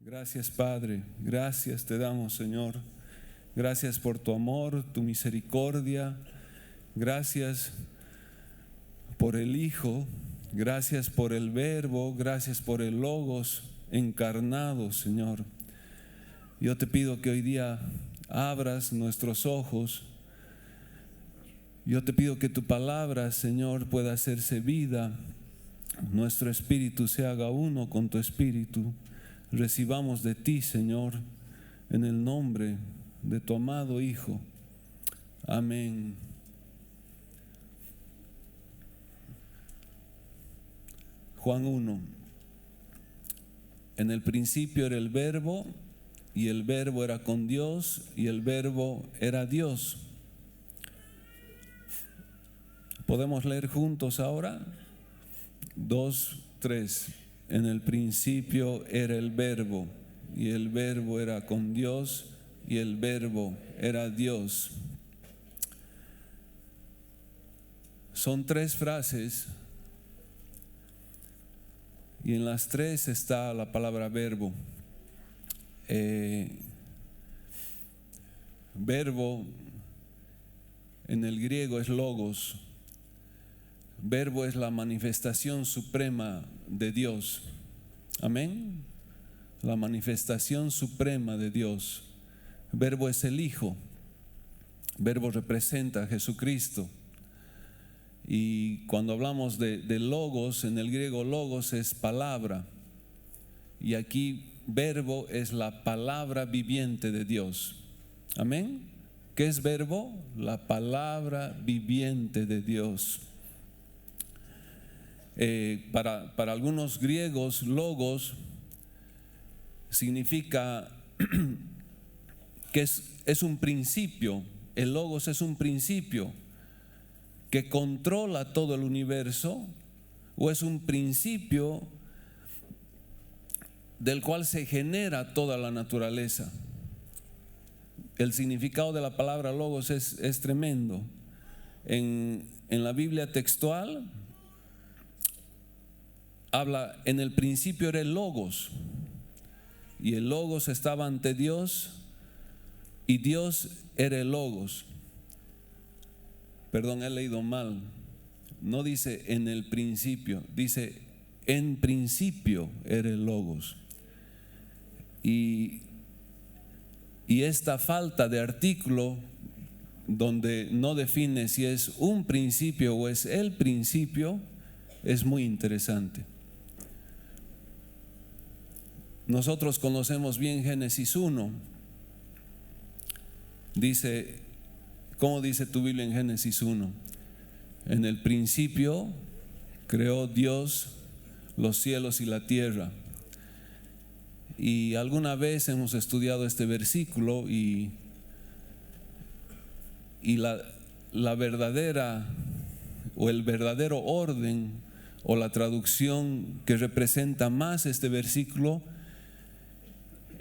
Gracias, Padre, gracias te damos, Señor. Gracias por tu amor, tu misericordia. Gracias por el Hijo, gracias por el Verbo, gracias por el Logos encarnado, Señor. Yo te pido que hoy día abras nuestros ojos. Yo te pido que tu palabra, Señor, pueda hacerse vida. Nuestro espíritu se haga uno con tu espíritu. Recibamos de ti, Señor, en el nombre de tu amado Hijo. Amén. Juan 1. En el principio era el Verbo, y el Verbo era con Dios, y el Verbo era Dios. ¿Podemos leer juntos ahora? 2, 3. En el principio era el Verbo, y el Verbo era con Dios, y el Verbo era Dios. Son 3 frases, y en las 3 está la palabra verbo. Verbo en el griego es logos. Verbo es la manifestación suprema de Dios. Amén. La manifestación suprema de Dios. Verbo es el Hijo. Verbo representa a Jesucristo. Y cuando hablamos de logos, en el griego logos es palabra. Y aquí verbo es la palabra viviente de Dios. Amén. ¿Qué es verbo? La palabra viviente de Dios. Para algunos griegos, logos significa que es un principio. El logos es un principio que controla todo el universo, o es un principio del cual se genera toda la naturaleza. El significado de la palabra logos es tremendo. En la Biblia textual habla, en el principio era el logos, y el logos estaba ante Dios, y Dios era el logos. Perdón, he leído mal. No dice en el principio, dice en principio era el logos. Y esta falta de artículo, donde no define si es un principio o es el principio, es muy interesante. Nosotros conocemos bien Génesis 1. Dice, ¿cómo dice tu Biblia en Génesis 1? En el principio creó Dios los cielos y la tierra. Y alguna vez hemos estudiado este versículo, y la verdadera o el verdadero orden o la traducción que representa más este versículo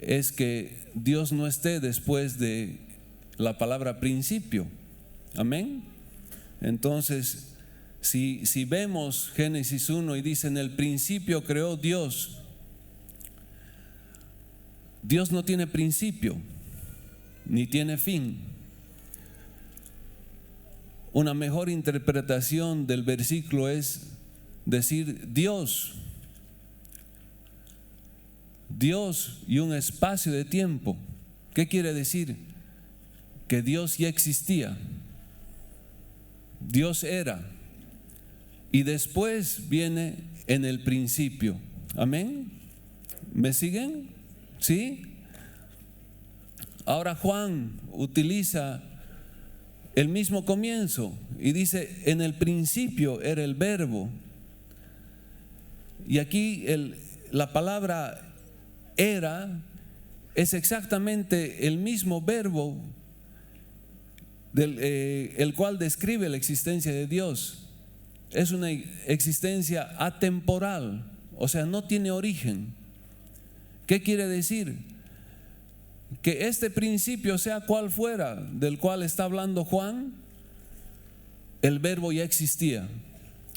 es que Dios no esté después de la palabra principio. Amén. Entonces, si vemos Génesis 1 y dice en el principio creó Dios, Dios no tiene principio ni tiene fin. Una mejor interpretación del versículo es decir Dios y un espacio de tiempo. ¿Qué quiere decir? Que Dios ya existía, Dios era, y después viene en el principio. Amén. ¿Me siguen? ¿Sí? Ahora Juan utiliza el mismo comienzo y dice en el principio era el Verbo. Y aquí la palabra era es exactamente el mismo verbo el cual describe la existencia de Dios. Es una existencia atemporal, o sea, no tiene origen. ¿Qué quiere decir? Que este principio, sea cual fuera, del cual está hablando Juan, el verbo ya existía.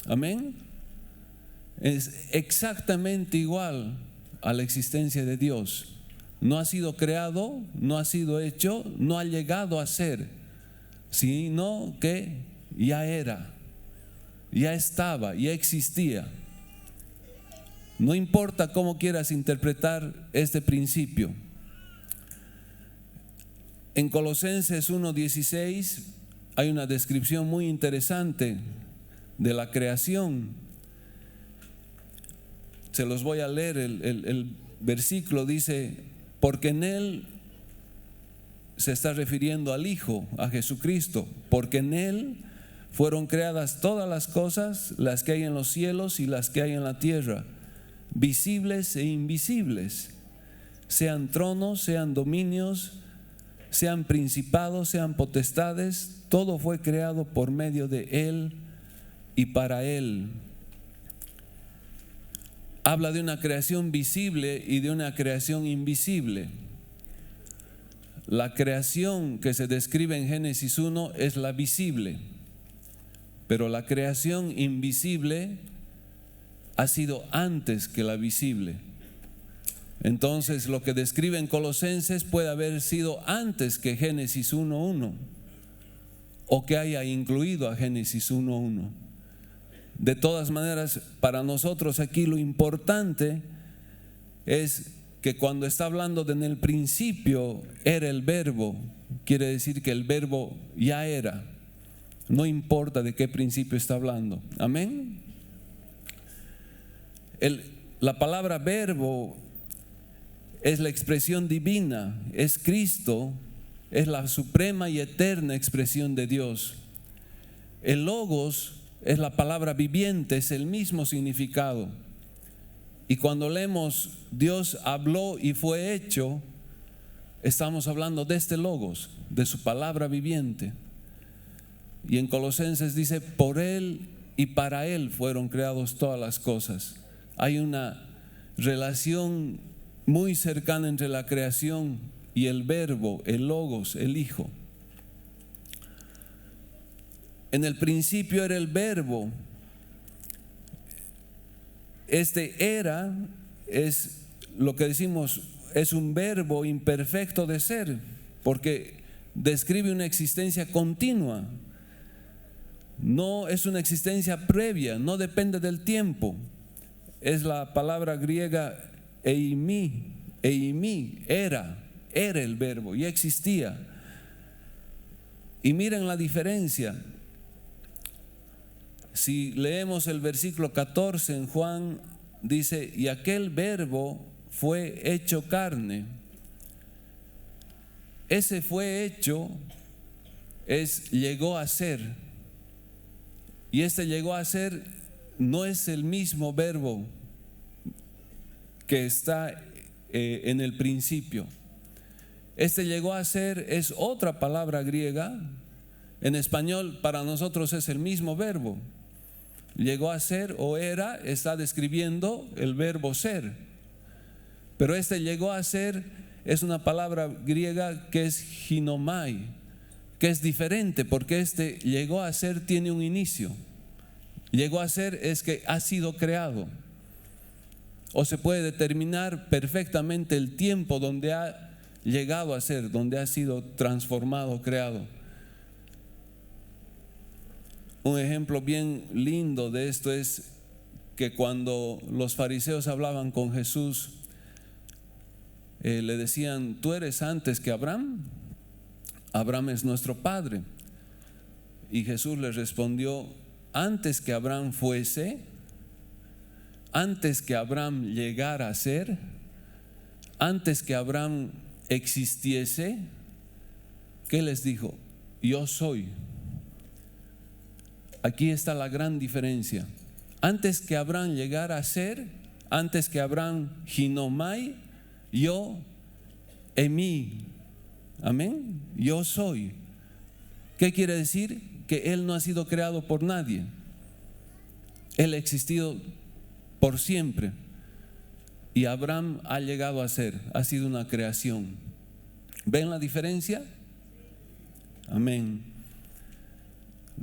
Amén. Es exactamente igual a la existencia de Dios. No ha sido creado, no ha sido hecho, no ha llegado a ser, sino que ya era, ya estaba, ya existía. No importa cómo quieras interpretar este principio. En Colosenses 1:16 hay una descripción muy interesante de la creación. Se los voy a leer. El versículo dice: porque en Él, se está refiriendo al Hijo, a Jesucristo, porque en Él fueron creadas todas las cosas, las que hay en los cielos y las que hay en la tierra, visibles e invisibles, sean tronos, sean dominios, sean principados, sean potestades, todo fue creado por medio de Él y para Él. Habla de una creación visible y de una creación invisible. La creación que se describe en Génesis 1 es la visible, pero la creación invisible ha sido antes que la visible. Entonces, lo que describe en Colosenses puede haber sido antes que Génesis 1:1, o que haya incluido a Génesis 1:1. De todas maneras, para nosotros aquí lo importante es que cuando está hablando de en el principio era el verbo, quiere decir que el verbo ya era. No importa de qué principio está hablando. Amén. La palabra verbo es la expresión divina, es Cristo, es la suprema y eterna expresión de Dios. El logos es la palabra viviente, es el mismo significado. Y cuando leemos Dios habló y fue hecho, estamos hablando de este logos, de su palabra viviente. Y en Colosenses dice: por Él y para Él fueron creadas todas las cosas. Hay una relación muy cercana entre la creación y el verbo, el logos, el Hijo. En el principio era el verbo. Este era es lo que decimos, es un verbo imperfecto de ser, porque describe una existencia continua. No es una existencia previa, no depende del tiempo. Es la palabra griega eimi, era el verbo, ya existía. Y miren la diferencia. Si leemos el versículo 14 en Juan, dice: y aquel verbo fue hecho carne. Ese fue hecho llegó a ser. Y este llegó a ser no es el mismo verbo que está en el principio. Este llegó a ser es otra palabra griega. En español para nosotros es el mismo verbo. Llegó a ser o era, está describiendo el verbo ser. Pero este llegó a ser es una palabra griega que es ginomai, que es diferente, porque este llegó a ser tiene un inicio. Llegó a ser es que ha sido creado. O se puede determinar perfectamente el tiempo donde ha llegado a ser, donde ha sido transformado, creado. Un ejemplo bien lindo de esto es que cuando los fariseos hablaban con Jesús, le decían: ¿tú eres antes que Abraham? Abraham es nuestro padre. Y Jesús les respondió: antes que Abraham fuese, antes que Abraham llegara a ser, antes que Abraham existiese, ¿qué les dijo? Yo soy. Aquí está la gran diferencia. Antes que Abraham llegara a ser, antes que Abraham ginomai, yo emi. Amén. Yo soy. ¿Qué quiere decir? Que Él no ha sido creado por nadie. Él ha existido por siempre. Y Abraham ha llegado a ser, ha sido una creación. ¿Ven la diferencia? Amén.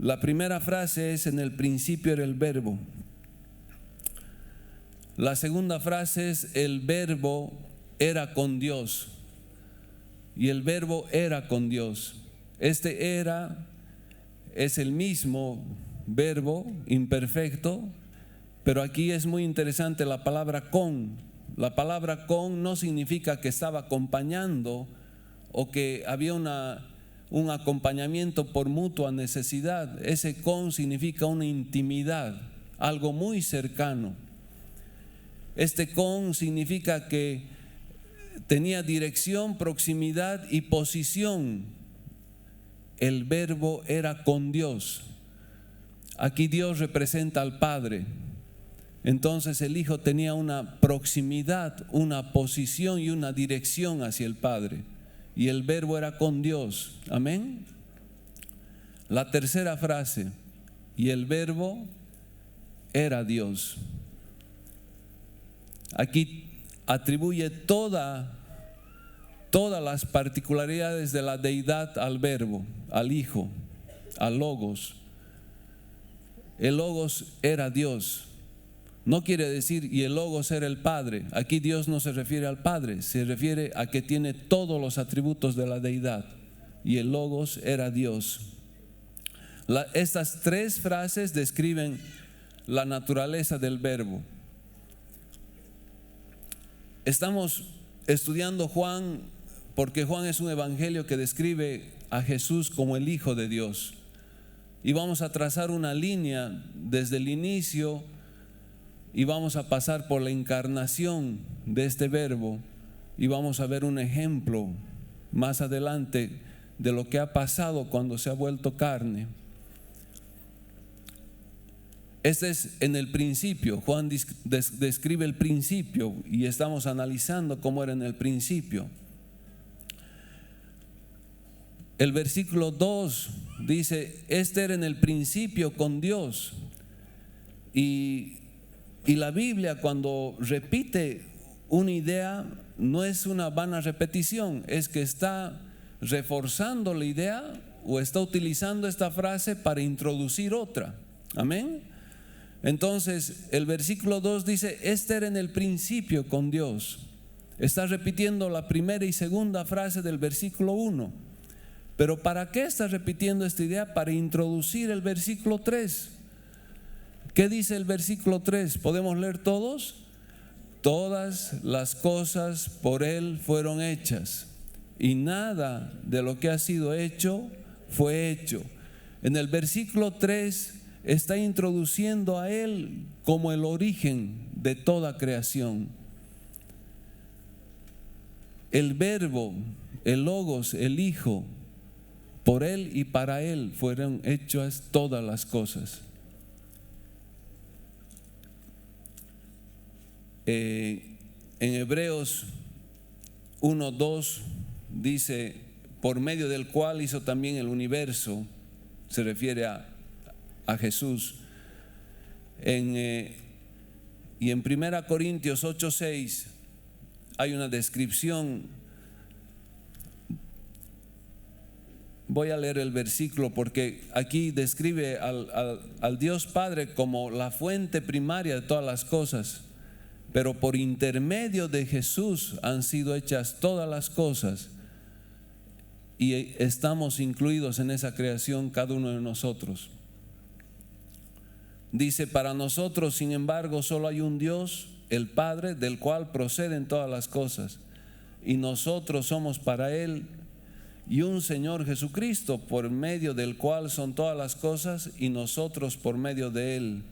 La primera frase es: en el principio era el verbo. La segunda frase es: el verbo era con Dios. Y el verbo era con Dios. Este era es el mismo verbo imperfecto, pero aquí es muy interesante la palabra con. La palabra con no significa que estaba acompañando o que había un acompañamiento por mutua necesidad. Ese con significa una intimidad, algo muy cercano. Este con significa que tenía dirección, proximidad y posición. El verbo era con Dios. Aquí Dios representa al Padre. Entonces el Hijo tenía una proximidad, una posición y una dirección hacia el Padre. Y el verbo era con Dios. Amén. La tercera frase: y el verbo era Dios. Aquí atribuye todas las particularidades de la deidad al verbo, al Hijo, al Logos. El Logos era Dios. No quiere decir y el Logos era el Padre. Aquí Dios no se refiere al Padre, se refiere a que tiene todos los atributos de la deidad. Y el Logos era Dios. Estas tres frases describen la naturaleza del verbo. Estamos estudiando Juan porque Juan es un evangelio que describe a Jesús como el Hijo de Dios. Y vamos a trazar una línea desde el inicio y vamos a pasar por la encarnación de este verbo y vamos a ver un ejemplo más adelante de lo que ha pasado cuando se ha vuelto carne. Este es en el principio. Juan describe el principio y estamos analizando cómo era en el principio. El versículo 2 dice: este era en el principio con Dios. Y la Biblia, cuando repite una idea, no es una vana repetición, es que está reforzando la idea o está utilizando esta frase para introducir otra. Amén. Entonces el versículo 2 dice: este era en el principio con Dios. Está repitiendo la primera y segunda frase del versículo 1. Pero ¿para qué está repitiendo esta idea? Para introducir el versículo 3. ¿Qué dice el versículo 3? ¿Podemos leer todos? Todas las cosas por Él fueron hechas, y nada de lo que ha sido hecho fue hecho. En el versículo 3 está introduciendo a Él como el origen de toda creación. El verbo, el Logos, el Hijo, por Él y para Él fueron hechas todas las cosas. En Hebreos 1:2 dice: por medio del cual hizo también el universo. Se refiere a Jesús. Y en 1 Corintios 8:6 hay una descripción. Voy a leer el versículo porque aquí describe al Dios Padre como la fuente primaria de todas las cosas. Pero por intermedio de Jesús han sido hechas todas las cosas, y estamos incluidos en esa creación cada uno de nosotros. Dice: para nosotros, sin embargo, solo hay un Dios, el Padre, del cual proceden todas las cosas, y nosotros somos para Él, y un Señor Jesucristo, por medio del cual son todas las cosas, y nosotros por medio de Él.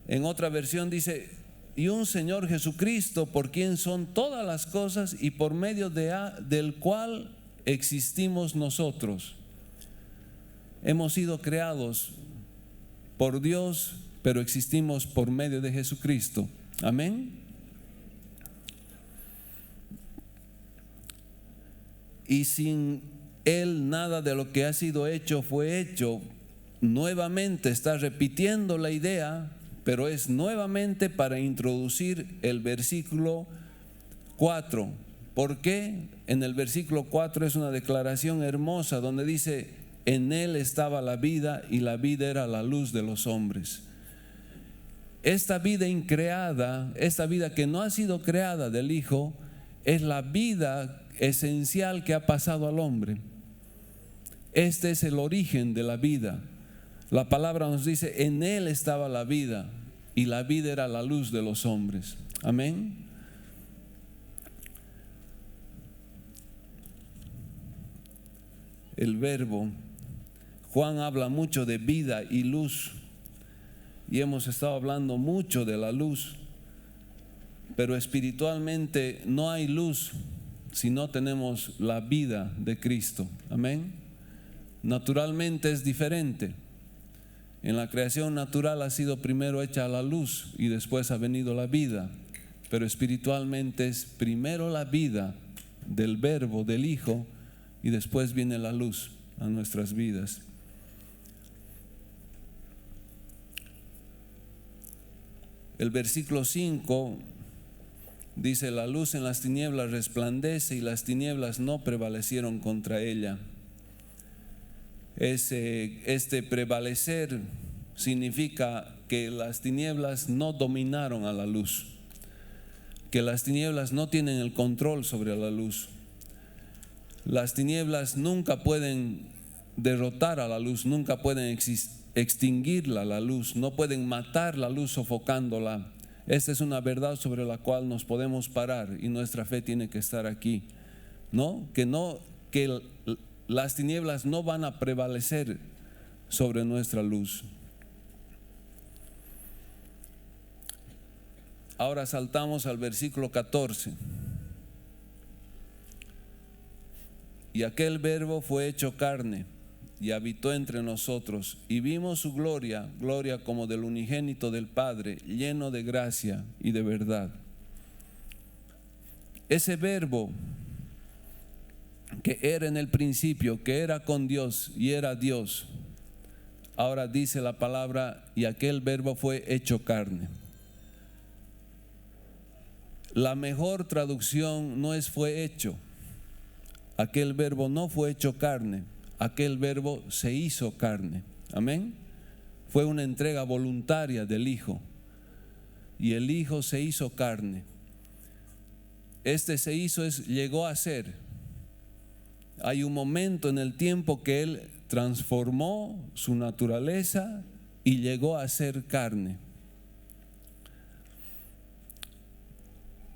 En otra versión dice: y un Señor Jesucristo, por quien son todas las cosas y por medio del cual existimos nosotros. Hemos sido creados por Dios, pero existimos por medio de Jesucristo. Amén. Y sin Él nada de lo que ha sido hecho fue hecho. Nuevamente está repitiendo la idea, pero es nuevamente para introducir el versículo 4. ¿Por qué? En el versículo 4 es una declaración hermosa donde dice: en Él estaba la vida y la vida era la luz de los hombres. esta vida increada, esta vida que no ha sido creada del Hijo, es la vida esencial que ha pasado al hombre. Este es el origen de la vida. La palabra nos dice, en Él estaba la vida, y la vida era la luz de los hombres. Amén. El verbo, Juan habla mucho de vida y luz, y hemos estado hablando mucho de la luz, pero espiritualmente no hay luz si no tenemos la vida de Cristo. Amén. Naturalmente es diferente. En la creación natural ha sido primero hecha la luz y después ha venido la vida, pero espiritualmente es primero la vida del verbo, del Hijo, y después viene la luz a nuestras vidas. El versículo 5 dice, la luz en las tinieblas resplandece y las tinieblas no prevalecieron contra ella. Este prevalecer significa que las tinieblas no dominaron a la luz, que las tinieblas no tienen el control sobre la luz. Las tinieblas nunca pueden derrotar a la luz, nunca pueden extinguirla, la luz, no pueden matar la luz sofocándola. Esta es una verdad sobre la cual nos podemos parar y nuestra fe tiene que estar aquí, que las tinieblas no van a prevalecer sobre nuestra luz. Ahora saltamos al versículo 14. Y aquel verbo fue hecho carne y habitó entre nosotros, y vimos su gloria, gloria como del unigénito del Padre, lleno de gracia y de verdad. Ese verbo que era en el principio, que era con Dios y era Dios, ahora dice la palabra, y aquel verbo fue hecho carne. La mejor traducción no es fue hecho. Aquel verbo no fue hecho carne, aquel verbo se hizo carne. Amén. Fue una entrega voluntaria del Hijo, y el Hijo se hizo carne. Se hizo llegó a ser. Hay un momento en el tiempo que Él transformó su naturaleza y llegó a ser carne.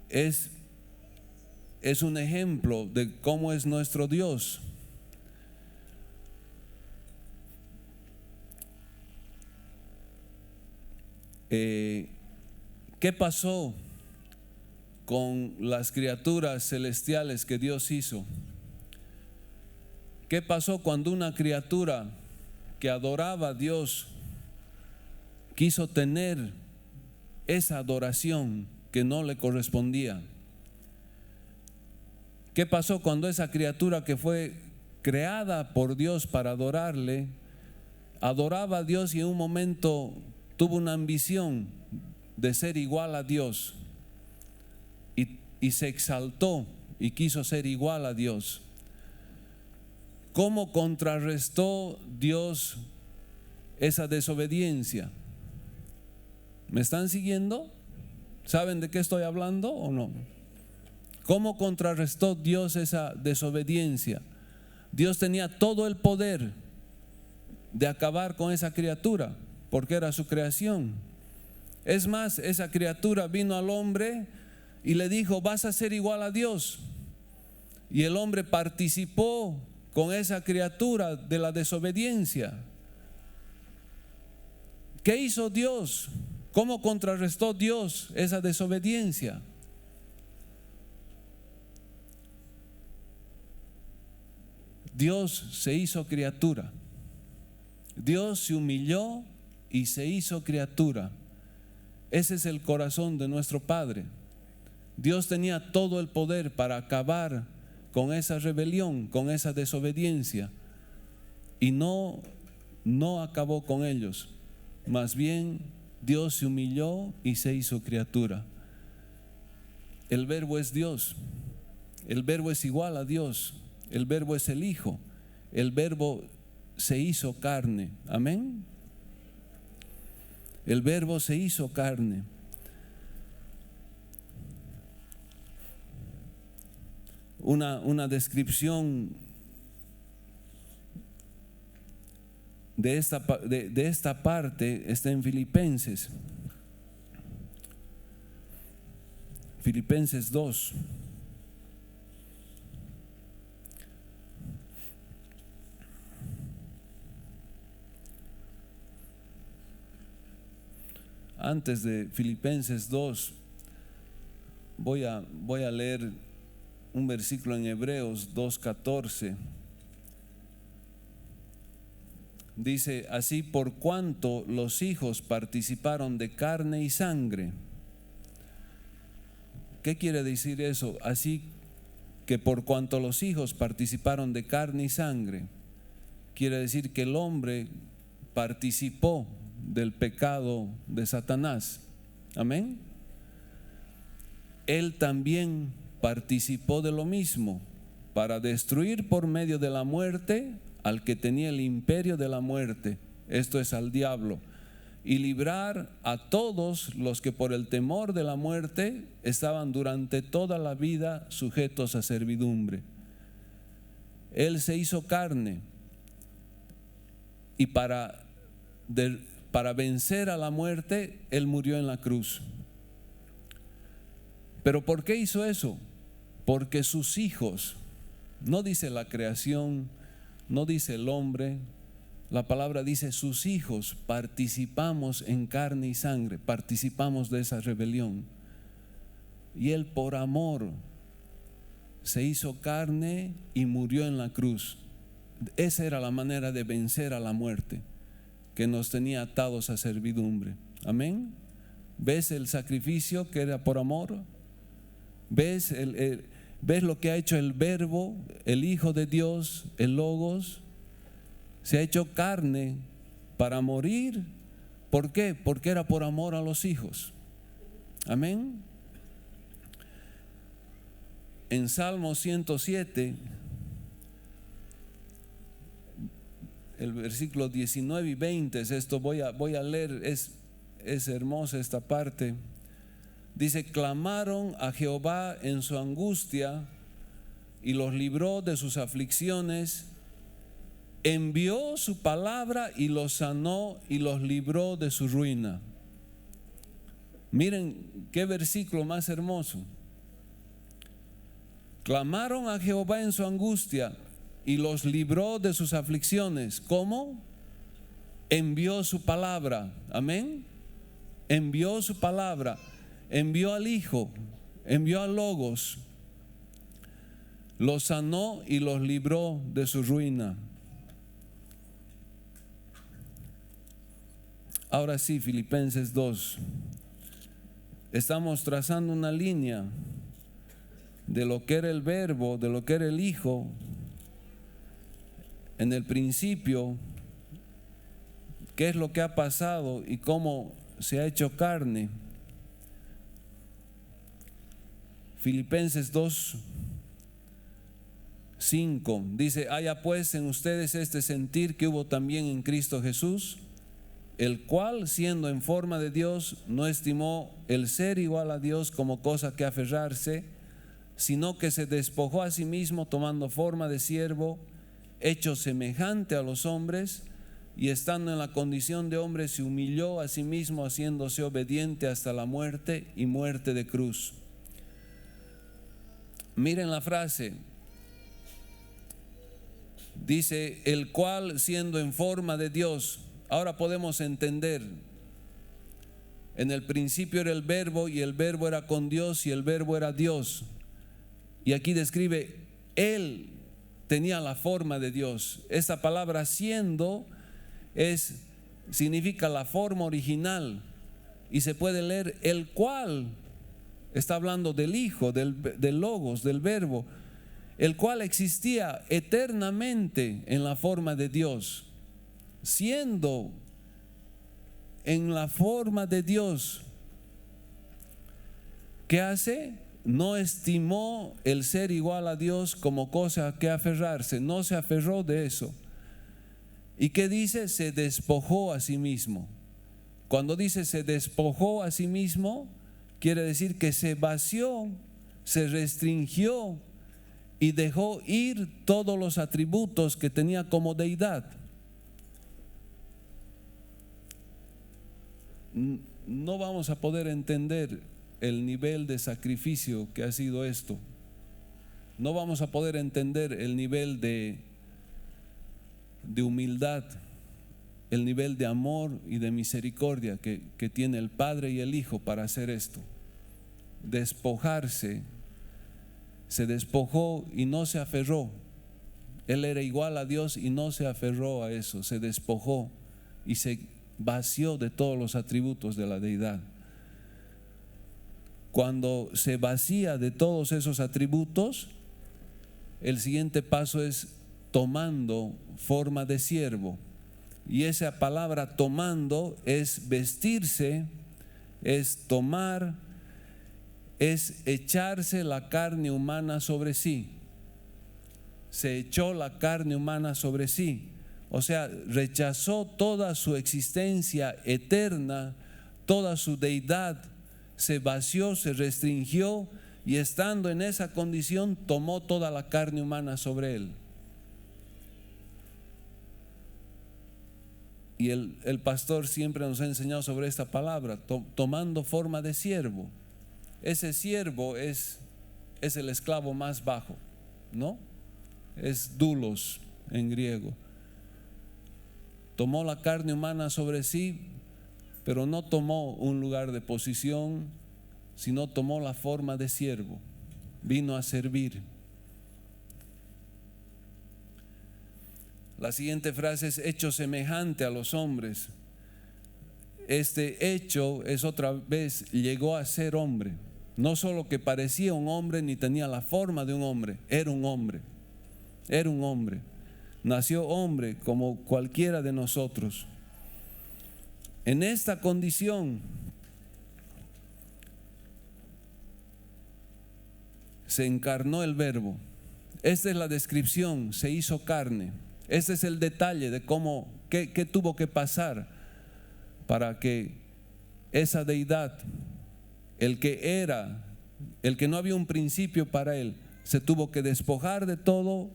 Es un ejemplo de cómo es nuestro Dios. ¿Qué pasó con las criaturas celestiales que Dios hizo? ¿Qué pasó cuando una criatura que adoraba a Dios quiso tener esa adoración que no le correspondía? ¿Qué pasó cuando esa criatura que fue creada por Dios para adorarle, adoraba a Dios y en un momento tuvo una ambición de ser igual a Dios y se exaltó y quiso ser igual a Dios? ¿Cómo contrarrestó Dios esa desobediencia? ¿Me están siguiendo? ¿Saben de qué estoy hablando o no? ¿Cómo contrarrestó Dios esa desobediencia? Dios tenía todo el poder de acabar con esa criatura, porque era su creación. Es más, esa criatura vino al hombre y le dijo, vas a ser igual a Dios. Y el hombre participó con esa criatura de la desobediencia. ¿Qué hizo Dios? ¿Cómo contrarrestó Dios esa desobediencia? Dios se hizo criatura. Dios se humilló y se hizo criatura. Ese es el corazón de nuestro Padre. Dios tenía todo el poder para acabar con esa rebelión, con esa desobediencia, y no acabó con ellos. Más bien Dios se humilló y se hizo criatura. El verbo es Dios. El verbo es igual a Dios. El verbo es el Hijo. El verbo se hizo carne. Amén. El Verbo se hizo carne. Una descripción de esta parte está en Filipenses. Filipenses 2. Antes de Filipenses 2, voy a leer un versículo en Hebreos 2:14. Dice así: por cuanto los hijos participaron de carne y sangre. ¿Qué quiere decir eso? Así que por cuanto los hijos participaron de carne y sangre, quiere decir que el hombre participó del pecado de Satanás. Amén. Él también participó de lo mismo, para destruir por medio de la muerte al que tenía el imperio de la muerte, esto es, al diablo, y librar a todos los que por el temor de la muerte estaban durante toda la vida sujetos a servidumbre. Él se hizo carne y para vencer a la muerte, Él murió en la cruz. ¿Pero por qué hizo eso? Porque sus hijos, no dice la creación, no dice el hombre, la palabra dice sus hijos, participamos en carne y sangre, participamos de esa rebelión. Y Él por amor se hizo carne y murió en la cruz. Esa era la manera de vencer a la muerte, que nos tenía atados a servidumbre. Amén. ¿Ves el sacrificio que era por amor? ¿Ves lo que ha hecho el Verbo, el Hijo de Dios, el Logos? Se ha hecho carne para morir. ¿Por qué? Porque era por amor a los hijos. Amén. En Salmo 107, el versículo 19 y 20, es esto, voy a leer, es hermosa esta parte. Dice: clamaron a Jehová en su angustia y los libró de sus aflicciones. Envió su palabra y los sanó y los libró de su ruina. Miren qué versículo más hermoso. Clamaron a Jehová en su angustia y los libró de sus aflicciones. ¿Cómo? Envió su palabra. Amén. Envió su palabra. Envió al Hijo, envió al Logos, los sanó y los libró de su ruina. Ahora sí, Filipenses 2. Estamos trazando una línea de lo que era el Verbo, de lo que era el Hijo. En el principio, qué es lo que ha pasado y cómo se ha hecho carne. Filipenses 2:5 dice: haya pues en ustedes este sentir que hubo también en Cristo Jesús, el cual, siendo en forma de Dios, no estimó el ser igual a Dios como cosa que aferrarse, sino que se despojó a sí mismo, tomando forma de siervo, hecho semejante a los hombres, y estando en la condición de hombre se humilló a sí mismo, haciéndose obediente hasta la muerte y muerte de cruz. Miren la frase, dice: el cual, siendo en forma de Dios. Ahora podemos entender, en el principio era el Verbo y el Verbo era con Dios y el Verbo era Dios. Y aquí describe, Él tenía la forma de Dios. Esta palabra siendo significa la forma original, y se puede leer el cual. Está hablando del Hijo, del Logos, del Verbo, el cual existía eternamente en la forma de Dios. Siendo en la forma de Dios, ¿qué hace? No estimó el ser igual a Dios como cosa que aferrarse, no se aferró de eso. ¿Y qué dice? Se despojó a sí mismo. Cuando dice se despojó a sí mismo, quiere decir que se vació, se restringió y dejó ir todos los atributos que tenía como deidad. No vamos a poder entender el nivel de sacrificio que ha sido esto. No vamos a poder entender el nivel de humildad, el nivel de amor y de misericordia que tiene el Padre y el Hijo para hacer esto. Despojarse, se despojó y no se aferró. Él era igual a Dios y no se aferró a eso, se despojó y se vació de todos los atributos de la deidad. Cuando se vacía de todos esos atributos, el siguiente paso es tomando forma de siervo. Y esa palabra tomando es vestirse, es tomar, es echarse la carne humana sobre sí. Se echó la carne humana sobre sí. O sea, rechazó toda su existencia eterna, toda su deidad, se vació, se restringió y estando en esa condición tomó toda la carne humana sobre él. Y el pastor siempre nos ha enseñado sobre esta palabra, tomando forma de siervo. Ese siervo es el esclavo más bajo, ¿no? Es doulos en griego. Tomó la carne humana sobre sí, pero no tomó un lugar de posición, sino tomó la forma de siervo. Vino a servir. La siguiente frase es hecho semejante a los hombres. Este hecho es otra vez, llegó a ser hombre. No solo que parecía un hombre ni tenía la forma de un hombre, era un hombre. Era un hombre. Nació hombre como cualquiera de nosotros. En esta condición se encarnó el Verbo. Esta es la descripción, se hizo carne. Este es el detalle de cómo, qué tuvo que pasar para que esa deidad, el que no había un principio para él, se tuvo que despojar de todo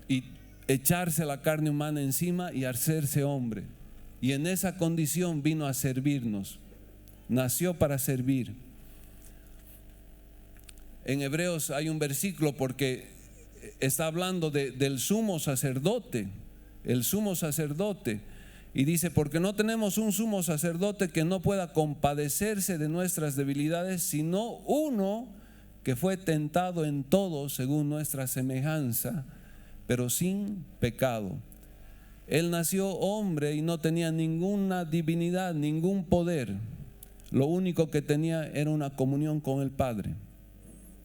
y echarse la carne humana encima y hacerse hombre. Y en esa condición vino a servirnos. Nació para servir. En Hebreos hay un versículo porque está hablando del sumo sacerdote, el sumo sacerdote, y dice, porque no tenemos un sumo sacerdote que no pueda compadecerse de nuestras debilidades, sino uno que fue tentado en todo según nuestra semejanza, pero sin pecado. Él nació hombre y no tenía ninguna divinidad, ningún poder. Lo único que tenía era una comunión con el Padre.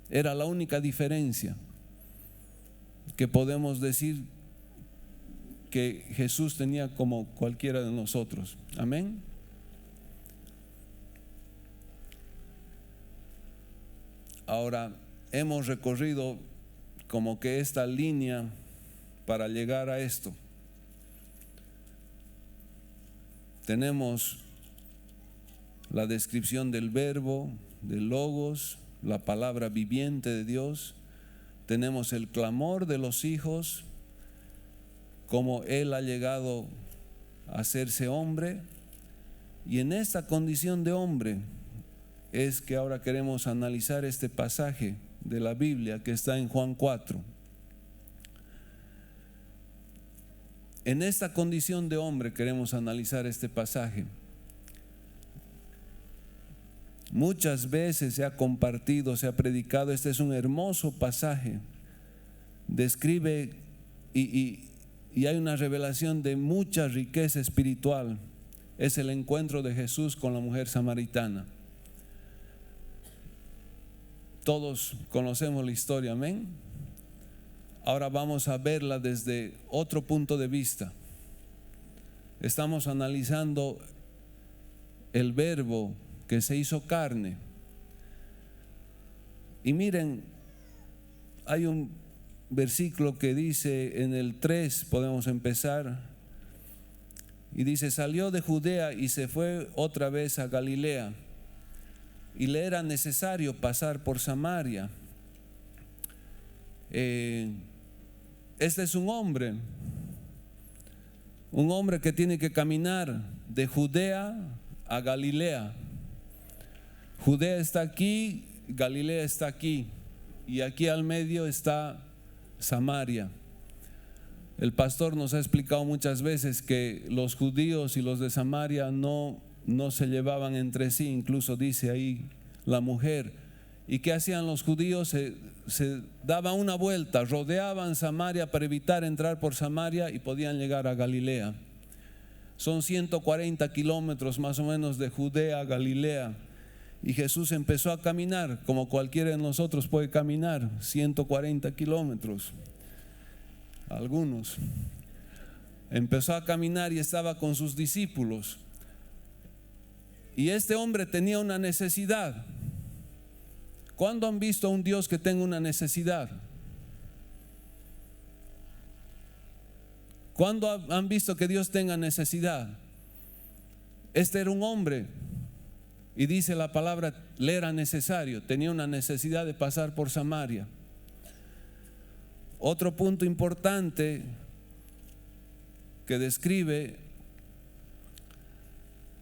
Era la única diferencia que podemos decir que Jesús tenía como cualquiera de nosotros. Amén. Ahora hemos recorrido como que esta línea para llegar a esto. Tenemos la descripción del verbo, del logos, la palabra viviente de Dios. Tenemos el clamor de los hijos, como Él ha llegado a hacerse hombre. Y en esta condición de hombre es que ahora queremos analizar este pasaje de la Biblia que está en Juan 4. En esta condición de hombre queremos analizar este pasaje. Muchas veces se ha compartido, se ha predicado. Este es un hermoso pasaje. Describe y hay una revelación de mucha riqueza espiritual. Es el encuentro de Jesús con la mujer samaritana. Todos conocemos la historia, amén. Ahora vamos a verla desde otro punto de vista. Estamos analizando el verbo que se hizo carne. Y miren, hay un versículo que dice en el 3, podemos empezar, Y dice, salió de Judea y se fue otra vez a Galilea. Y le era necesario pasar por Samaria. Este es un hombre que tiene que caminar de Judea a Galilea. Judea está aquí, Galilea está aquí, y aquí al medio está Samaria. El pastor nos ha explicado muchas veces que los judíos y los de Samaria no se llevaban entre sí, incluso dice ahí la mujer. ¿Y qué hacían los judíos? Se daban una vuelta, rodeaban Samaria para evitar entrar por Samaria y podían llegar a Galilea. Son 140 kilómetros más o menos de Judea a Galilea. Y Jesús empezó a caminar, como cualquiera de nosotros puede caminar, 140 kilómetros. Algunos. Empezó a caminar y estaba con sus discípulos. Y este hombre tenía una necesidad. ¿Cuándo han visto a un Dios que tenga una necesidad? ¿Cuándo han visto que Dios tenga necesidad? Este era un hombre, y dice la palabra, le era necesario, tenía una necesidad de pasar por Samaria. Otro punto importante que describe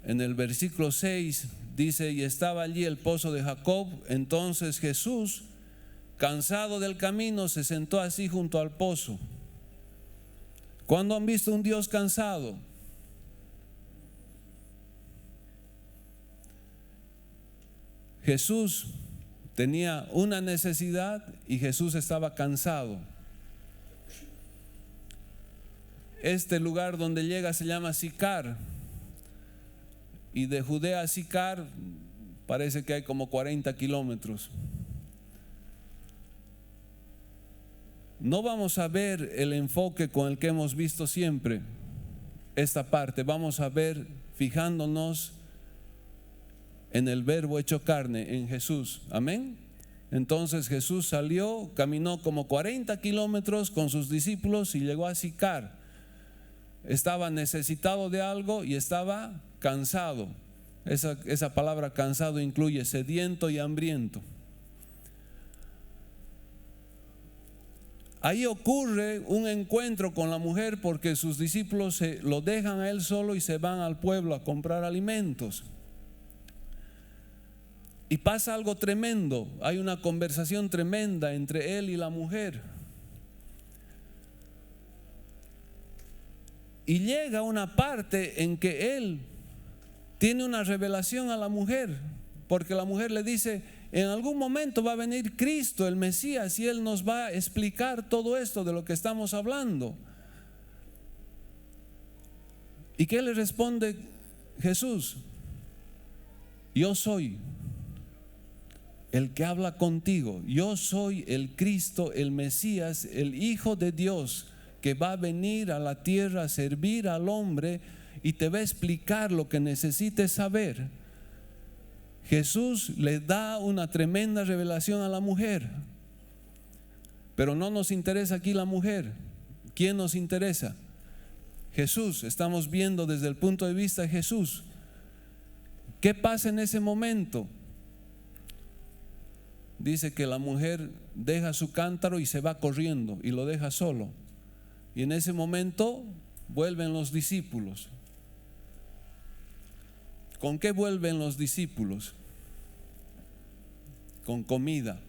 en el versículo 6, dice, y estaba allí el pozo de Jacob. Entonces Jesús, cansado del camino, se sentó así junto al pozo. ¿Cuándo han visto un Dios cansado? Jesús tenía una necesidad y Jesús estaba cansado. Este lugar donde llega se llama Sicar, y de Judea a Sicar parece que hay como 40 kilómetros. No vamos a ver el enfoque con el que hemos visto siempre esta parte. Vamos a ver fijándonos en el verbo hecho carne, en Jesús. Amén. Entonces Jesús salió, caminó como 40 kilómetros con sus discípulos y llegó a Sicar. Estaba necesitado de algo y estaba cansado. Esa palabra cansado incluye sediento y hambriento. Ahí ocurre un encuentro con la mujer porque sus discípulos lo dejan a él solo y se van al pueblo a comprar alimentos. Y pasa algo tremendo, hay una conversación tremenda entre él y la mujer. Y llega una parte en que él tiene una revelación a la mujer, porque la mujer le dice, en algún momento va a venir Cristo, el Mesías, y él nos va a explicar todo esto de lo que estamos hablando. ¿Y qué le responde Jesús? Yo soy el que habla contigo. Yo soy el Cristo, el Mesías, el Hijo de Dios, que va a venir a la tierra a servir al hombre y te va a explicar lo que necesites saber. Jesús le da una tremenda revelación a la mujer, pero no nos interesa aquí la mujer. ¿Quién nos interesa? Jesús. Estamos viendo desde el punto de vista de Jesús. ¿Qué pasa en ese momento? Dice que la mujer deja su cántaro y se va corriendo y lo deja solo. Y en ese momento vuelven los discípulos. ¿Con qué vuelven los discípulos? Con comida.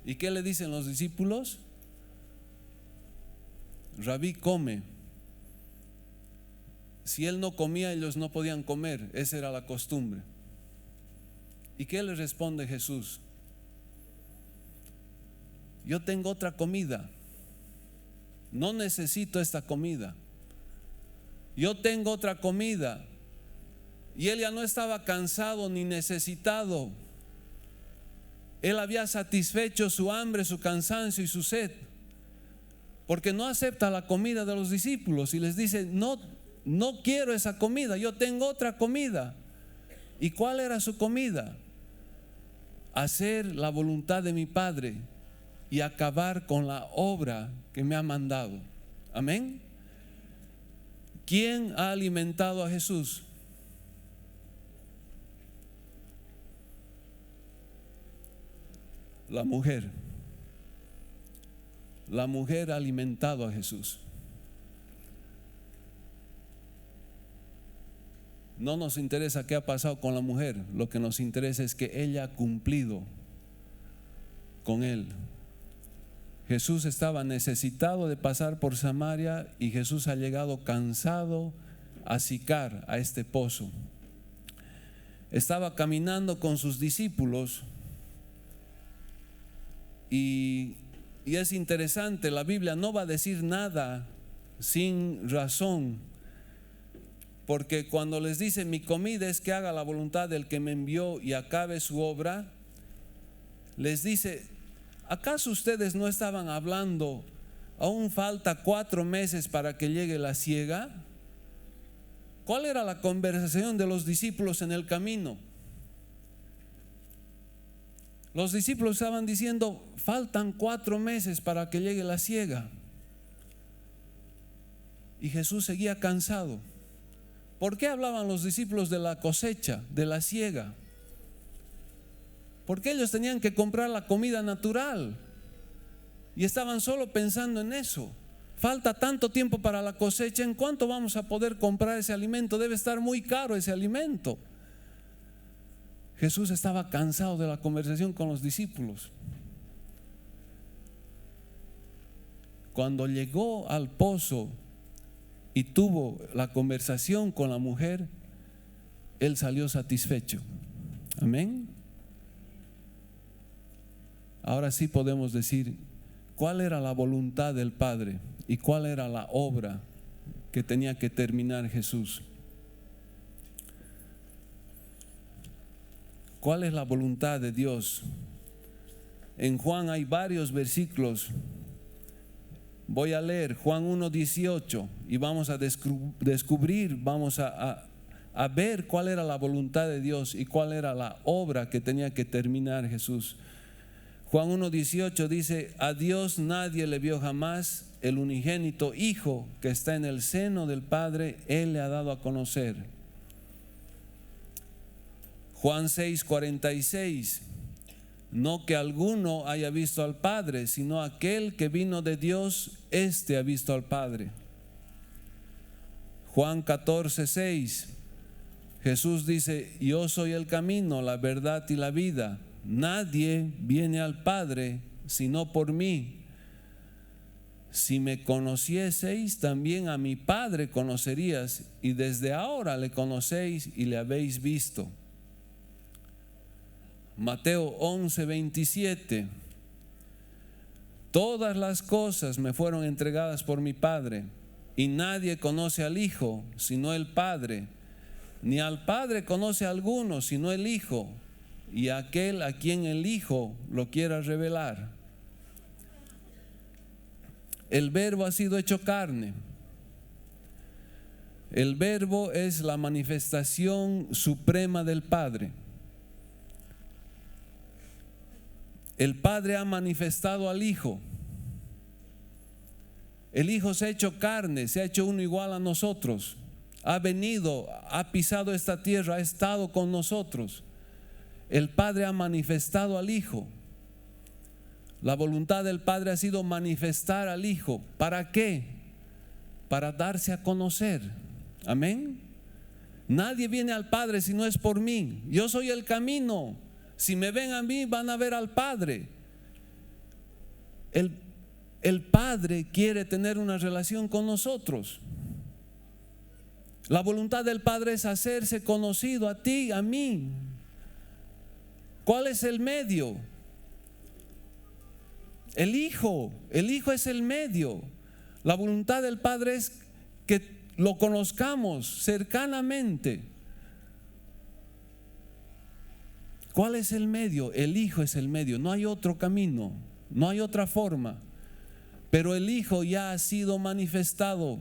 ¿Y qué le dicen los discípulos? Rabí, come. Si él no comía, ellos no podían comer. Esa era la costumbre. ¿Y qué le responde Jesús? Yo tengo otra comida. No necesito esta comida. Yo tengo otra comida. Y él ya no estaba cansado ni necesitado. Él había satisfecho su hambre, su cansancio y su sed. Porque no acepta la comida de los discípulos y les dice, no quiero esa comida, yo tengo otra comida. ¿Y cuál era su comida? Hacer la voluntad de mi Padre y acabar con la obra que me ha mandado. Amén. ¿Quién ha alimentado a Jesús? La mujer. La mujer ha alimentado a Jesús. No nos interesa qué ha pasado con la mujer, lo que nos interesa es que ella ha cumplido con él. Jesús estaba necesitado de pasar por Samaria y Jesús ha llegado cansado a Sicar, a este pozo. Estaba caminando con sus discípulos y es interesante, la Biblia no va a decir nada sin razón, porque cuando les dice mi comida es que haga la voluntad del que me envió y acabe su obra, les dice, ¿acaso ustedes no estaban hablando, aún falta 4 meses para que llegue la siega? ¿Cuál era la conversación de los discípulos en el camino? Los discípulos estaban diciendo, faltan 4 meses para que llegue la siega. Y Jesús seguía cansado. ¿Por qué hablaban los discípulos de la cosecha, de la siega? Porque ellos tenían que comprar la comida natural y estaban solo pensando en eso. Falta tanto tiempo para la cosecha, ¿en cuánto vamos a poder comprar ese alimento? Debe estar muy caro ese alimento. Jesús estaba cansado de la conversación con los discípulos. Cuando llegó al pozo y tuvo la conversación con la mujer, él salió satisfecho. Amén. Ahora sí podemos decir cuál era la voluntad del Padre y cuál era la obra que tenía que terminar Jesús. ¿Cuál es la voluntad de Dios? En Juan hay varios versículos. Voy a leer Juan 1:18 y vamos a descubrir, vamos a ver cuál era la voluntad de Dios y cuál era la obra que tenía que terminar Jesús. Juan 1:18 dice, a Dios nadie le vio jamás, el unigénito Hijo que está en el seno del Padre, Él le ha dado a conocer. Juan 6:46, no que alguno haya visto al Padre, sino aquel que vino de Dios, éste ha visto al Padre. Juan 14:6, Jesús dice, yo soy el camino, la verdad y la vida. Nadie viene al Padre sino por mí. Si me conocieseis, también a mi Padre conocerías, y desde ahora le conocéis y le habéis visto. Mateo 11:27, todas las cosas me fueron entregadas por mi Padre, y nadie conoce al Hijo sino el Padre, ni al Padre conoce a alguno sino el Hijo, y aquel a quien el Hijo lo quiera revelar. El Verbo ha sido hecho carne. El Verbo es la manifestación suprema del Padre. El Padre ha manifestado al Hijo. El Hijo se ha hecho carne, se ha hecho uno igual a nosotros. Ha venido, ha pisado esta tierra, ha estado con nosotros. El Padre ha manifestado al Hijo. La voluntad del Padre ha sido manifestar al Hijo. ¿Para qué? Para darse a conocer. Amén. Nadie viene al Padre si no es por mí. Yo soy el camino. Si me ven a mí, van a ver al Padre. El Padre quiere tener una relación con nosotros. La voluntad del Padre es hacerse conocido a ti, a mí. ¿Cuál es el medio? El Hijo es el medio. La voluntad del Padre es que lo conozcamos cercanamente. ¿Cuál es el medio? El Hijo es el medio. No hay otro camino, no hay otra forma. Pero el Hijo ya ha sido manifestado.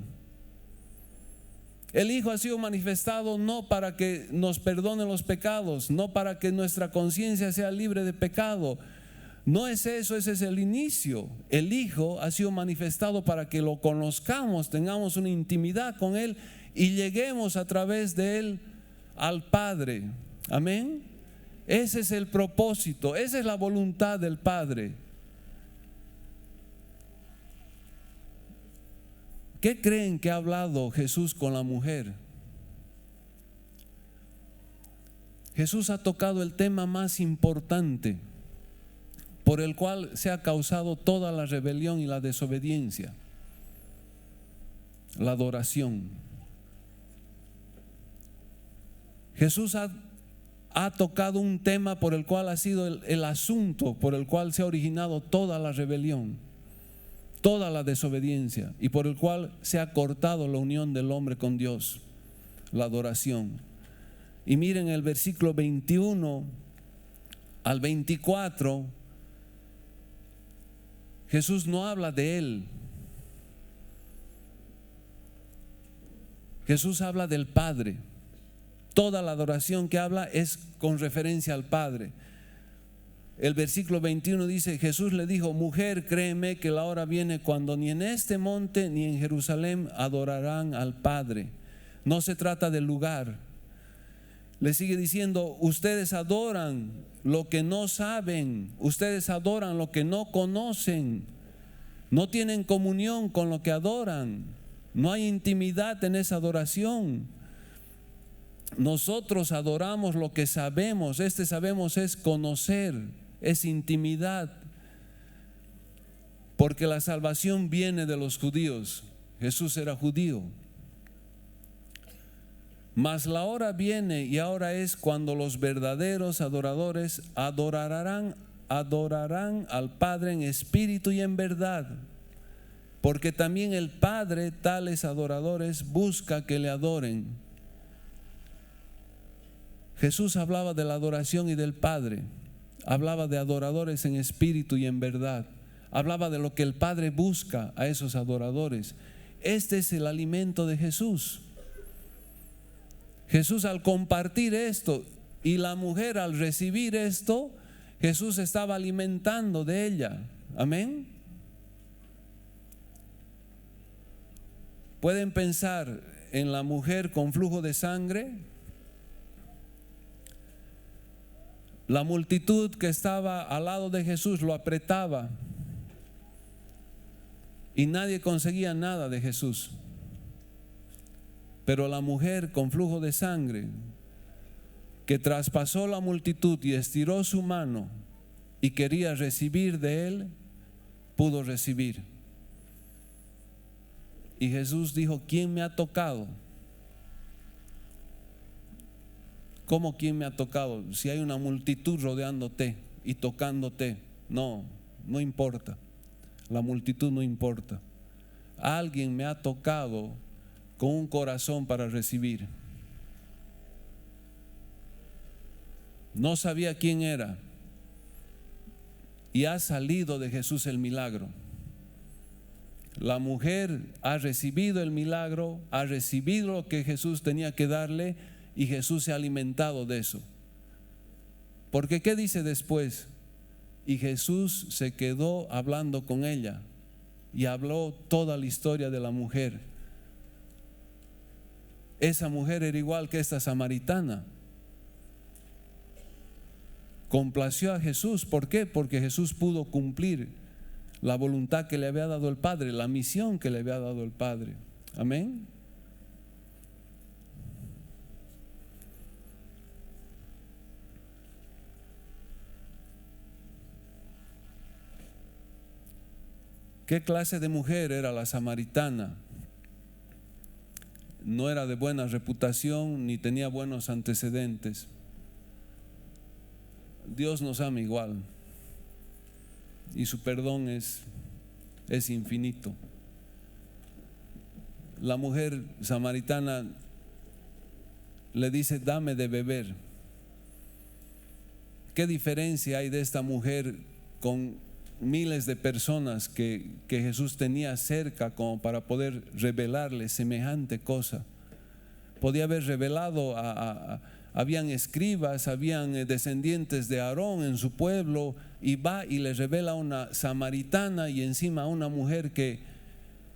El Hijo ha sido manifestado no para que nos perdone los pecados, no para que nuestra conciencia sea libre de pecado, No es eso, ese es el inicio. El Hijo ha sido manifestado para que lo conozcamos, tengamos una intimidad con Él y lleguemos a través de Él al Padre. Amén. Ese es el propósito, esa es la voluntad del Padre. ¿Qué creen que ha hablado Jesús con la mujer? Jesús ha tocado el tema más importante por el cual se ha causado toda la rebelión y la desobediencia: la adoración. Jesús ha tocado un tema por el cual ha sido el asunto por el cual se ha originado toda la rebelión, toda la desobediencia, y por el cual se ha cortado la unión del hombre con Dios, la adoración. Y miren el versículo 21 al 24, Jesús no habla de Él. Jesús habla del Padre. Toda la adoración que habla es con referencia al Padre. El versículo 21 dice: Jesús le dijo: mujer, créeme que la hora viene cuando ni en este monte ni en Jerusalén adorarán al Padre. No se trata del lugar. Le sigue diciendo: ustedes adoran lo que no saben, ustedes adoran lo que no conocen, no tienen comunión con lo que adoran, no hay intimidad en esa adoración. Nosotros adoramos lo que sabemos. Sabemos es conocer, es intimidad, porque la salvación viene de los judíos. Jesús era judío. Mas la hora viene y ahora es cuando los verdaderos adoradores adorarán al Padre en espíritu y en verdad, porque también el Padre tales adoradores busca que le adoren. Jesús hablaba de la adoración y del Padre, hablaba de adoradores en espíritu y en verdad, hablaba de lo que el Padre busca a esos adoradores. Este es el alimento de Jesús. Jesús, al compartir esto, y la mujer al recibir esto, Jesús estaba alimentando de ella. Amén. Pueden pensar en la mujer con flujo de sangre. La multitud que estaba al lado de Jesús lo apretaba y nadie conseguía nada de Jesús. Pero la mujer con flujo de sangre, que traspasó la multitud y estiró su mano y quería recibir de él, pudo recibir. Y Jesús dijo: ¿quién me ha tocado? ¿Cómo quién me ha tocado? Si hay una multitud rodeándote y tocándote. No importa. La multitud no importa. Alguien me ha tocado con un corazón para recibir. No sabía quién era, y ha salido de Jesús el milagro. La mujer ha recibido el milagro, ha recibido lo que Jesús tenía que darle, y Jesús se ha alimentado de eso. Porque ¿qué dice después? Y Jesús se quedó hablando con ella y habló toda la historia de la mujer. Esa mujer era igual que esta samaritana. Complació a Jesús. ¿Por qué? Porque Jesús pudo cumplir la voluntad que le había dado el Padre, la misión que le había dado el Padre. Amén. ¿Qué clase de mujer era la samaritana? No era de buena reputación ni tenía buenos antecedentes. Dios nos ama igual y su perdón es infinito. La mujer samaritana le dice: dame de beber. ¿Qué diferencia hay de esta mujer con miles de personas que Jesús tenía cerca como para poder revelarle semejante cosa? Podía haber revelado a habían escribas, habían descendientes de Aarón en su pueblo, y va y le revela a una samaritana y encima a una mujer que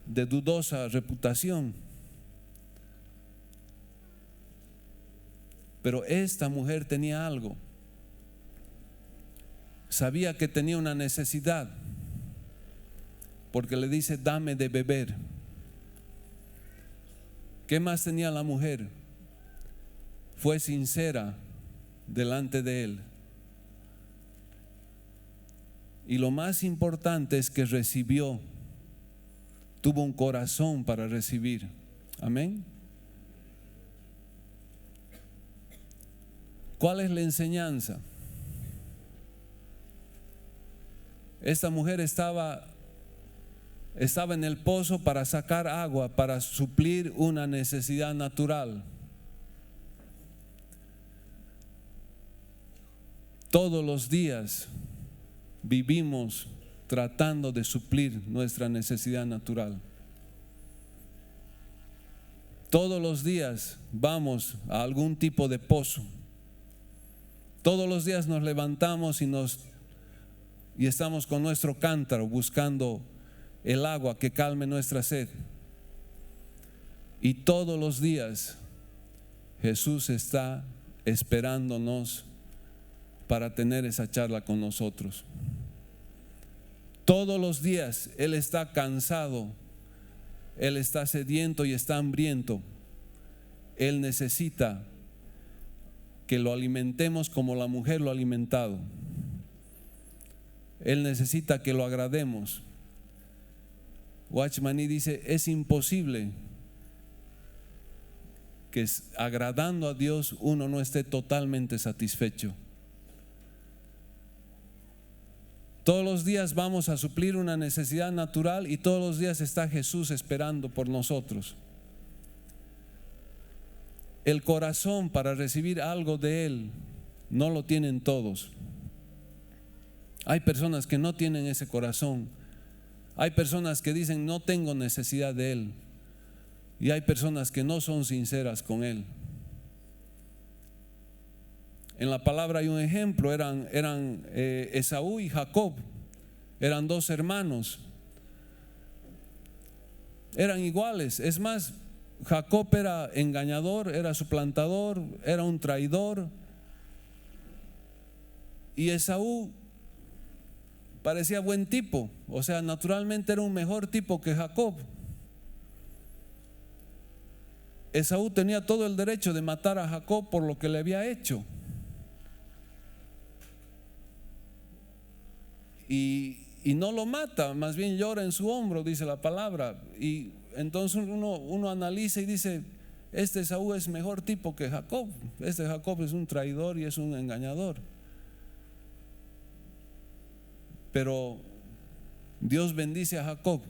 de dudosa reputación. Pero esta mujer tenía algo. Sabía que tenía una necesidad, porque le dice: dame de beber. ¿Qué más tenía la mujer? Fue sincera delante de él. Y lo más importante es que recibió, tuvo un corazón para recibir. Amén. ¿Cuál es la enseñanza? Esta mujer estaba en el pozo para sacar agua, para suplir una necesidad natural. Todos los días vivimos tratando de suplir nuestra necesidad natural. Todos los días vamos a algún tipo de pozo. Todos los días nos levantamos y estamos con nuestro cántaro buscando el agua que calme nuestra sed. Y todos los días Jesús está esperándonos para tener esa charla con nosotros. Todos los días Él está cansado, Él está sediento y está hambriento. Él necesita que lo alimentemos como la mujer lo ha alimentado. Él necesita que lo agrademos. Watchman dice: es imposible que agradando a Dios uno no esté totalmente satisfecho. Todos los días vamos a suplir una necesidad natural y todos los días está Jesús esperando por nosotros. El corazón para recibir algo de Él no lo tienen todos. Hay personas que no tienen ese corazón. Hay personas que dicen: no tengo necesidad de Él. Y hay personas que no son sinceras con Él. En la palabra hay un ejemplo. Eran Esaú y Jacob. Eran dos hermanos. Eran iguales. Es más, Jacob era engañador, era suplantador, era un traidor. Y Esaú parecía buen tipo. O sea, naturalmente era un mejor tipo que Jacob. Esaú tenía todo el derecho de matar a Jacob por lo que le había hecho. Y no lo mata, más bien llora en su hombro, dice la palabra. Y entonces uno analiza y dice: este Esaú es mejor tipo que Jacob. Este Jacob es un traidor y es un engañador. Pero Dios bendice a Jacob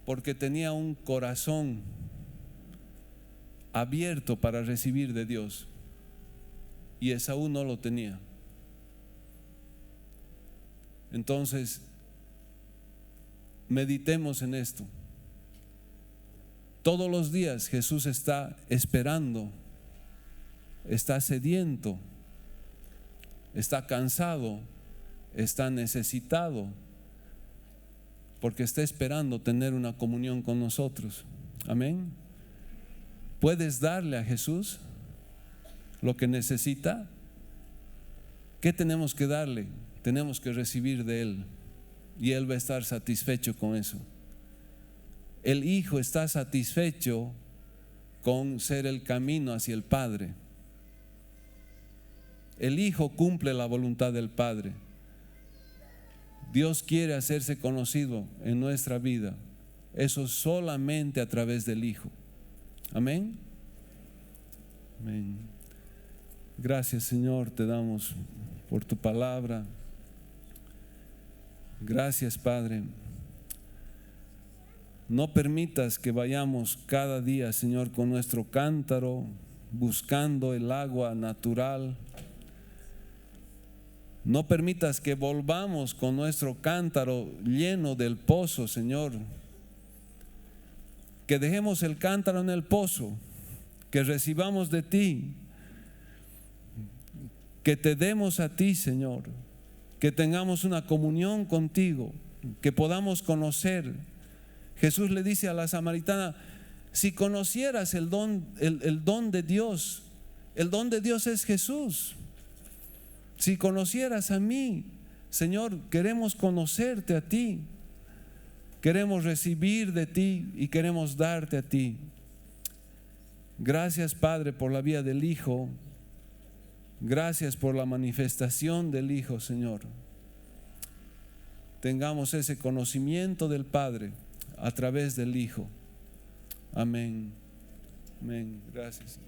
porque tenía un corazón abierto para recibir de Dios, y Esaú no lo tenía. Entonces, meditemos en esto. Todos los días Jesús está esperando, está sediento, está cansado, está necesitado, porque está esperando tener una comunión con nosotros. Amén. ¿Puedes darle a Jesús lo que necesita? ¿Qué tenemos que darle? Tenemos que recibir de Él, y Él va a estar satisfecho con eso. El Hijo está satisfecho con ser el camino hacia el Padre. El Hijo cumple la voluntad del Padre. Dios quiere hacerse conocido en nuestra vida. Eso solamente a través del Hijo. Amén. Amén. Gracias, Señor, te damos por tu palabra. Gracias, Padre. No permitas que vayamos cada día, Señor, con nuestro cántaro buscando el agua natural. No permitas que volvamos con nuestro cántaro lleno del pozo, Señor. Que dejemos el cántaro en el pozo, que recibamos de ti, que te demos a ti, Señor, que tengamos una comunión contigo, que podamos conocer. Jesús le dice a la samaritana: si conocieras el don de Dios, el don de Dios es Jesús. Si conocieras a mí, Señor, queremos conocerte a ti, queremos recibir de ti y queremos darte a ti. Gracias, Padre, por la vida del Hijo. Gracias por la manifestación del Hijo, Señor. Tengamos ese conocimiento del Padre a través del Hijo. Amén. Amén. Gracias.